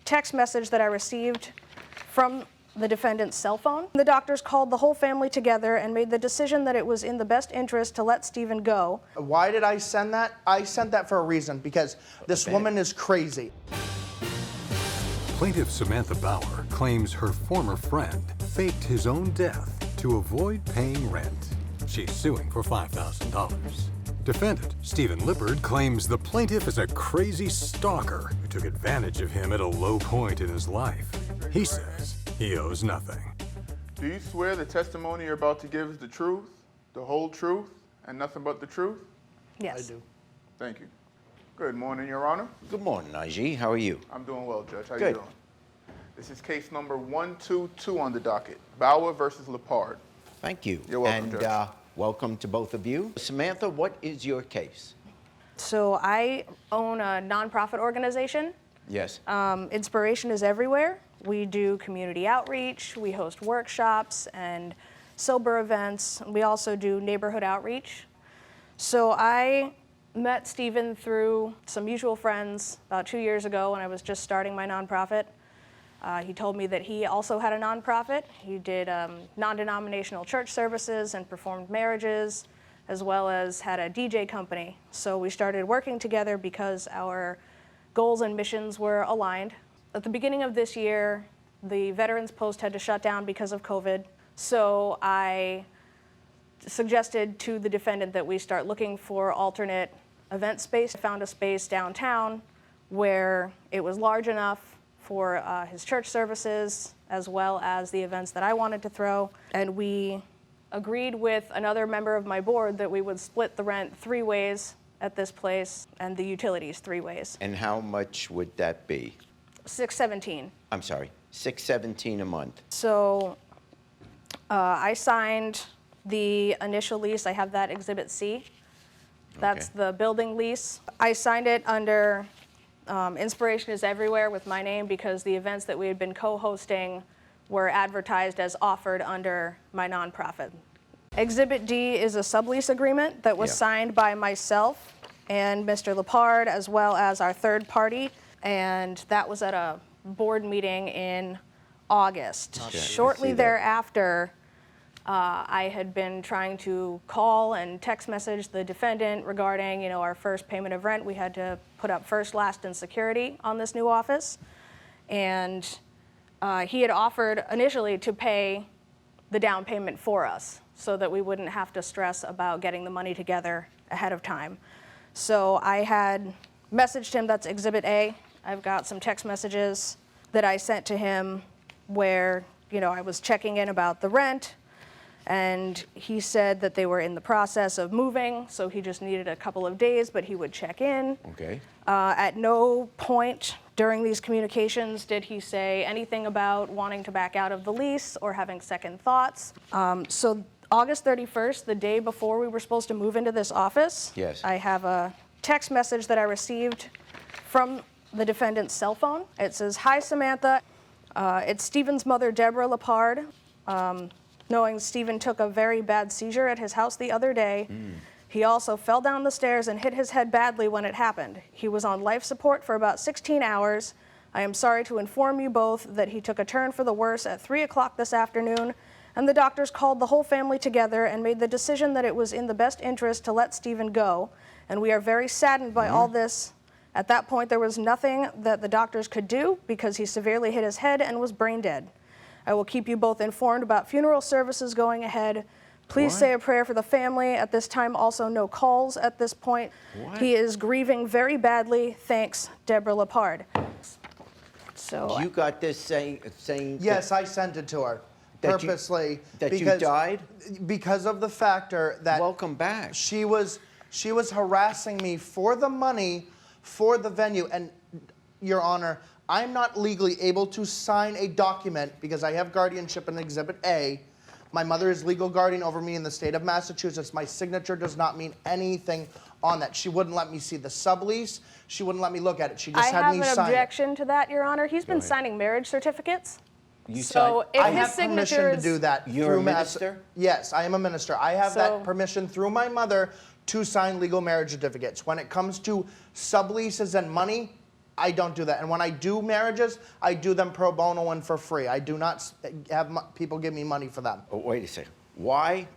text message that I received from the defendant's cell phone. The doctors called the whole family together and made the decision that it was in the best interest to let Stephen go. Why did I send that? I sent that for a reason, because this woman is crazy. Plaintiff Samantha Bauer claims her former friend faked his own death to avoid paying rent. She's suing for $5,000. Defendant Stephen Lippard claims the plaintiff is a crazy stalker who took advantage of him at a low point in his life. He says he owes nothing. Do you swear the testimony you're about to give is the truth, the whole truth, and nothing but the truth? Yes. I do. Thank you. Good morning, Your Honor. Good morning, Najee. How are you? I'm doing well, Judge. How you Good. doing? This is case number 122 on the docket, Bauer versus Lippard. Thank you. You're welcome, and, Judge. welcome to both of you. Samantha, what is your case? So I own a nonprofit organization. Yes. Inspiration is everywhere. We do community outreach, we host workshops and sober events. We also do neighborhood outreach. So I met Stephen through some mutual friends about 2 years ago when I was just starting my nonprofit. He told me that he also had a nonprofit. He did non-denominational church services and performed marriages, as well as had a DJ company. So we started working together because our goals and missions were aligned. At the beginning of this year, the Veterans Post had to shut down because of COVID. So I suggested to the defendant that we start looking for alternate event space. I found a space downtown where it was large enough for his church services as well as the events that I wanted to throw. And we agreed with another member of my board that we would split the rent 3 ways at this place and the utilities 3 ways. And how much would that be? $617. I'm sorry, $617 a month. So I signed the initial lease. I have that Exhibit C. That's Okay. the building lease. I signed it under Inspiration is Everywhere with my name because the events that we had been co-hosting were advertised as offered under my nonprofit. Exhibit D is a sublease agreement that was signed by myself and Mr. Lippard, as well as our third party, and that was at a board meeting in August. Okay, I Shortly see that. thereafter, I had been trying to call and text message the defendant regarding, our first payment of rent. We had to put up first, last, and security on this new office. And he had offered initially to pay the down payment for us so that we wouldn't have to stress about getting the money together ahead of time. So I had messaged him, that's Exhibit A. I've got some text messages that I sent to him where, I was checking in about the rent, and he said that they were in the process of moving, so he just needed a couple of days, but he would check in. Okay. At no point during these communications did he say anything about wanting to back out of the lease or having second thoughts. So August 31st, the day before we were supposed to move into this office, Yes. I have a text message that I received from the defendant's cell phone. It says, "Hi, Samantha. It's Stephen's mother, Deborah Lippard. Knowing Stephen took a very bad seizure at his house the other day. He also fell down the stairs and hit his head badly when it happened. He was on life support for about 16 hours. I am sorry to inform you both that he took a turn for the worse at 3 o'clock this afternoon, and the doctors called the whole family together and made the decision that it was in the best interest to let Stephen go, and we are very saddened by all this. At that point, there was nothing that the doctors could do because he severely hit his head and was brain dead. I will keep you both informed about funeral services going ahead. Please say a prayer for the family. At this time, also no calls at this point. He is grieving very badly. Thanks, Deborah Lippard." So You got this saying Yes, I sent it to her That you- purposely. that you because, died? Because of the factor that Welcome back. she was harassing me for the money for the venue. And, Your Honor, I'm not legally able to sign a document because I have guardianship in Exhibit A. My mother is legal guardian over me in the state of Massachusetts. My signature does not mean anything on that. She wouldn't let me see the sublease. She wouldn't let me look at it. She just I had have me an sign it. objection to that, Your Honor. He's been signing marriage certificates. You So signed- if I his have signature permission to is, do that. You're through a minister? Yes, I am a minister. I have So- that permission through my mother to sign legal marriage certificates. When it comes to subleases and money, I don't do that. And when I do marriages, I do them pro bono and for free. I do not have people give me money for them. Oh, wait a second. Why?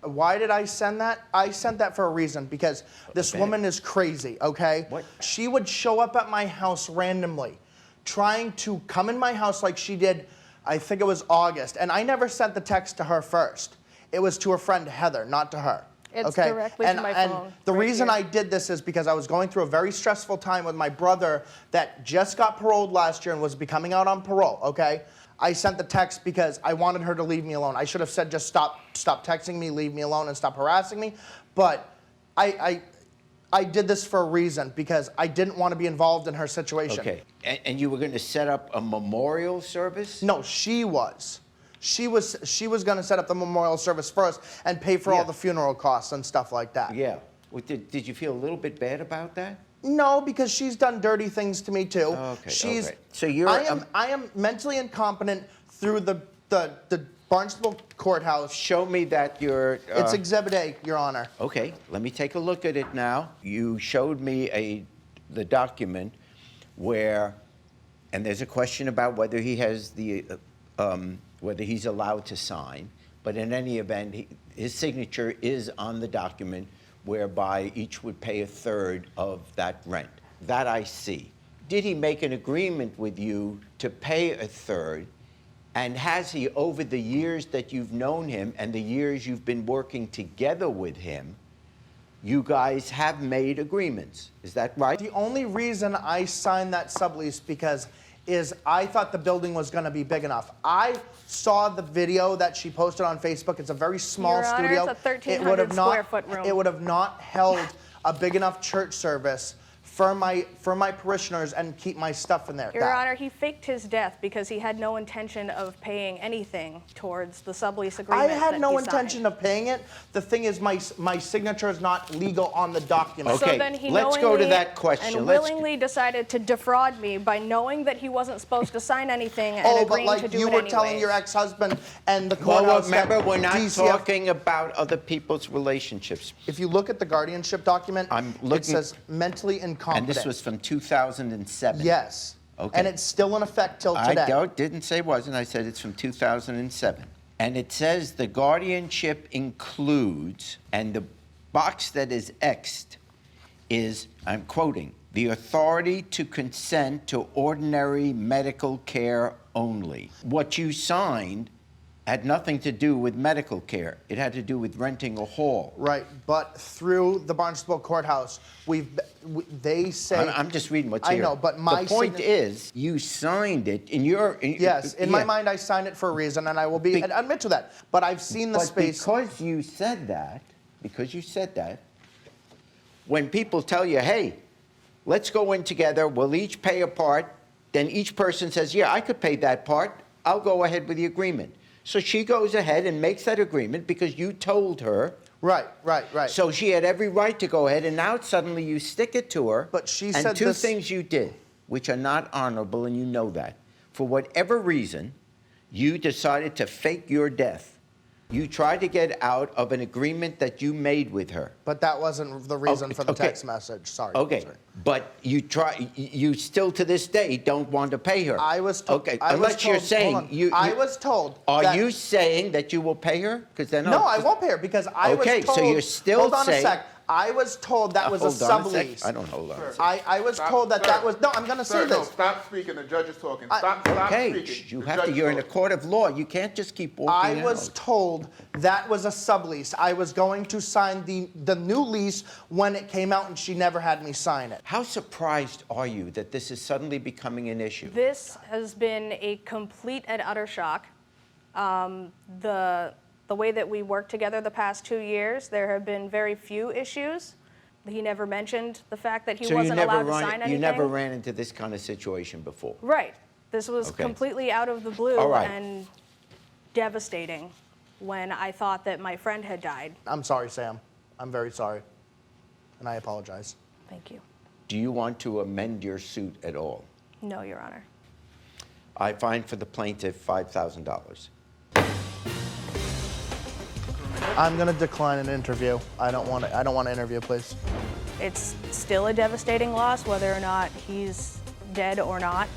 Why did I send that? I sent that for a reason, because this woman is crazy, okay? What? She would show up at my house randomly, trying to come in my house like she did, I think it was August, and I never sent the text to her first. It was to her friend Heather, not to her. It's okay? directly to my phone. And the reason I did this is because I was going through a very stressful time with my brother that just got paroled last year and was becoming out on parole, okay? I sent the text because I wanted her to leave me alone. I should have said just stop texting me, leave me alone, and stop harassing me. But I did this for a reason, because I didn't want to be involved in her situation. Okay. And you were going to set up a memorial service? No, she was. She was going to set up the memorial service first and pay for all the funeral costs and stuff like that. Yeah. Well, did you feel a little bit bad about that? No, because she's done dirty things to me too. Okay. She's. Okay. So you're. I am mentally incompetent through the Barnstable courthouse. Show me that you're. It's Exhibit A, Your Honor. Okay. Let me take a look at it now. You showed me the document where, and there's a question about whether he has the whether he's allowed to sign. But in any event, his signature is on the document, whereby each would pay a third of that rent. That I see. Did he make an agreement with you to pay a third? And has he, over the years that you've known him and the years you've been working together with him, you guys have made agreements? Is that right? The only reason I signed that sublease is I thought the building was going to be big enough. I saw the video that she posted on Facebook. It's a very small Your Honor, studio. it's a 1,300 square foot room. It would have not held a big enough church service for my parishioners and keep my stuff in there. Your Honor, he faked his death because he had no intention of paying anything towards the sublease agreement. I had that no he intention signed. of paying it. The thing is, my signature is not legal on the document. Okay, So then he let's go to knowingly that question. and Let's- willingly decided to defraud me by knowing that he wasn't supposed to sign anything and Oh, but agreeing to like do you it were anyways. telling your ex-husband and the Well, courthouse remember, that we're not DCF talking about other people's relationships. If you look at the guardianship document, I'm it looking- says mentally incompetent. And this was from 2007. Yes. Okay. And it's still in effect till today. Didn't say wasn't. I said it's from 2007. And it says the guardianship includes, and the box that is X'd is, I'm quoting, the authority to consent to ordinary medical care only. What you signed had nothing to do with medical care. It had to do with renting a hall. Right, but through the Barnstable courthouse, they say. I'm just reading what's I here. know, but my the point signa- is, you signed it in your. Yes, in my yeah. mind, I signed it for a reason, and I will Be- admit to that. But I've seen the But space. because you said that, when people tell you, hey, let's go in together, we'll each pay a part, then each person says, yeah, I could pay that part, I'll go ahead with the agreement. So she goes ahead and makes that agreement because you told her. Right. So she had every right to go ahead, and now suddenly you stick it to her. But she and said two this- things you did, which are not honorable, and you know that. For whatever reason, you decided to fake your death. You tried to get out of an agreement that you made with her. But that wasn't the reason for the okay. text message. Sorry. Okay, Sorry. but you still to this day don't want to pay her. I was told. Okay, I was unless you're told- saying hold on. you. I was told. Are that- you saying that you will pay her? Because then No, I won't pay her because I Okay, was told. so you're still hold on saying- a sec. I was told that was a Hold on a sec. sublease. I don't hold on. a sec. I was Stop, told that sir. that was. No, I'm going to say Sir, no, this. stop speaking. The judge is talking. I- Stop Okay, speaking. you The have to. judge You're in a talking. court of law. You can't just keep walking I out. was told that was a sublease. I was going to sign the new lease when it came out, and she never had me sign it. How surprised are you that this is suddenly becoming an issue? This has been a complete and utter shock. The way that we worked together the past 2 years, there have been very few issues. He never mentioned the fact that he So wasn't allowed to sign anything. you never ran into this kind of situation before. Right. This was Okay. completely out of the blue All right. and devastating when I thought that my friend had died. I'm sorry, Sam. I'm very sorry, and I apologize. Thank you. Do you want to amend your suit at all? No, Your Honor. I find for the plaintiff $5,000. I'm going to decline an interview. I don't want to interview, please. It's still a devastating loss, whether or not he's dead or not.